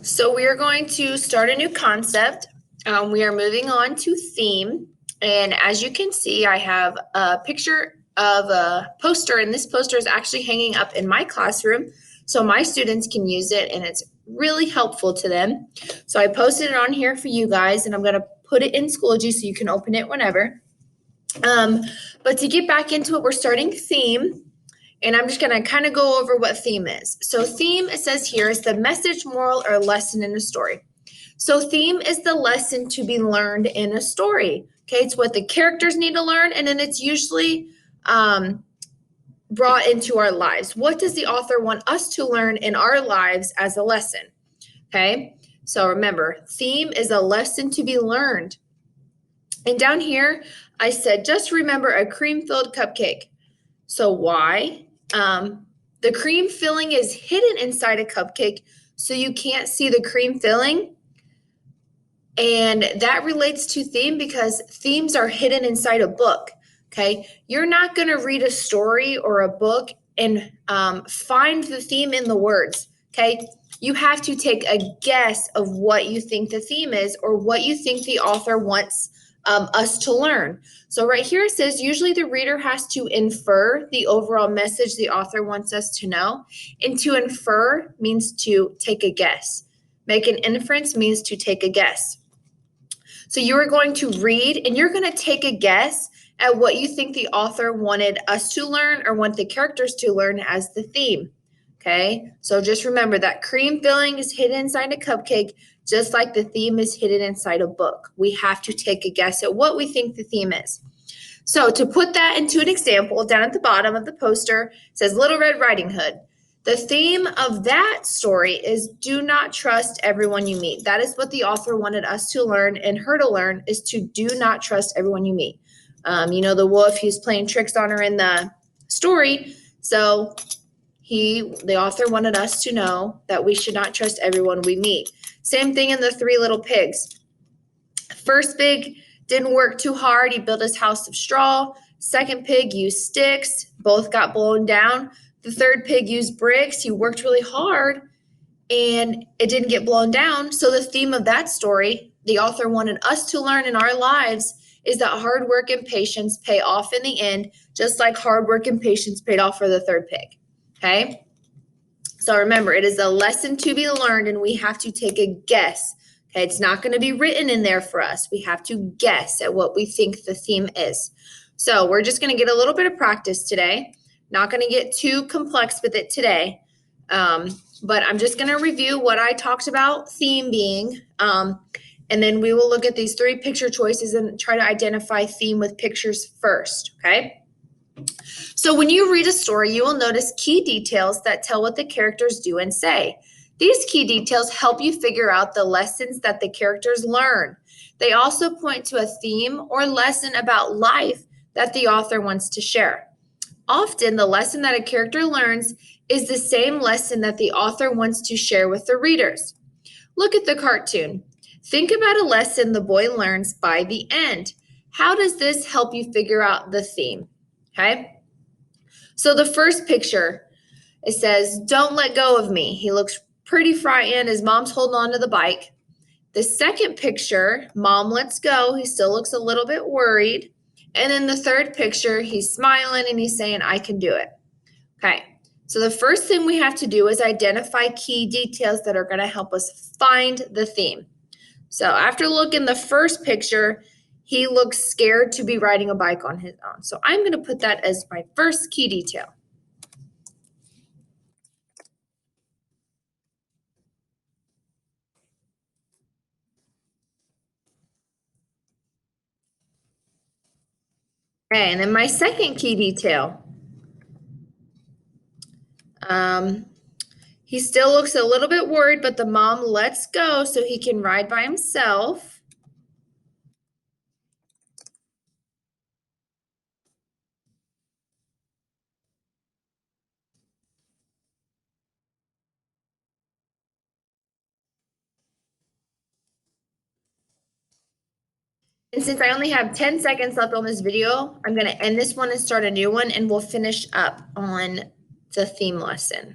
So we are going to start a new concept. We are moving on to theme. And as you can see, I have a picture of a poster, and this poster is actually hanging up in my classroom so my students can use it, and it's really helpful to them. So I posted it on here for you guys, and I'm going to put it in Schoology so you can open it whenever. But to get back into it, we're starting theme. And I'm just going to kind of go over what theme is. So theme, it says here, is the message, moral, or lesson in a story. So theme is the lesson to be learned in a story. Okay, it's what the characters need to learn, and then it's usually brought into our lives. What does the author want us to learn in our lives as a lesson? Okay, so remember, theme is a lesson to be learned. And down here, I said, just remember a cream-filled cupcake. So why? The cream filling is hidden inside a cupcake, so you can't see the cream filling. And that relates to theme because themes are hidden inside a book. Okay, you're not going to read a story or a book and find the theme in the words. Okay, you have to take a guess of what you think the theme is or what you think the author wants us to learn. So right here it says usually the reader has to infer the overall message the author wants us to know. And to infer means to take a guess. Make an inference means to take a guess. So you are going to read and you're going to take a guess at what you think the author wanted us to learn or want the characters to learn as the theme. Okay, so just remember that cream filling is hidden inside a cupcake, just like the theme is hidden inside a book. We have to take a guess at what we think the theme is. So to put that into an example, down at the bottom of the poster, it says Little Red Riding Hood. The theme of that story is do not trust everyone you meet. That is what the author wanted us to learn and her to learn, is to do not trust everyone you meet. The wolf, he's playing tricks on her in the story. So the author wanted us to know that we should not trust everyone we meet. Same thing in the Three Little Pigs. First pig didn't work too hard. He built his house of straw. Second pig used sticks. Both got blown down. The third pig used bricks. He worked really hard and it didn't get blown down. So the theme of that story, the author wanted us to learn in our lives, is that hard work and patience pay off in the end, just like hard work and patience paid off for the third pig. Okay? So remember, it is a lesson to be learned and we have to take a guess. Okay, it's not going to be written in there for us. We have to guess at what we think the theme is. So we're just going to get a little bit of practice today. Not going to get too complex with it today, but I'm just going to review what I talked about theme being, and then we will look at these three picture choices and try to identify theme with pictures first, okay? So when you read a story, you will notice key details that tell what the characters do and say. These key details help you figure out the lessons that the characters learn. They also point to a theme or lesson about life that the author wants to share. Often, the lesson that a character learns is the same lesson that the author wants to share with the readers. Look at the cartoon. Think about a lesson the boy learns by the end. How does this help you figure out the theme? Okay? So the first picture, it says, "Don't let go of me." He looks pretty frightened. His mom's holding on to the bike. The second picture, mom lets go. He still looks a little bit worried. And then the third picture, he's smiling and he's saying, "I can do it." Okay, so the first thing we have to do is identify key details that are going to help us find the theme. So after looking the first picture, he looks scared to be riding a bike on his own. So I'm going to put that as my first key detail. Okay, and then my second key detail. He still looks a little bit worried, but the mom lets go so he can ride by himself. And since I only have 10 seconds left on this video, I'm going to end this one and start a new one, and we'll finish up on the theme lesson.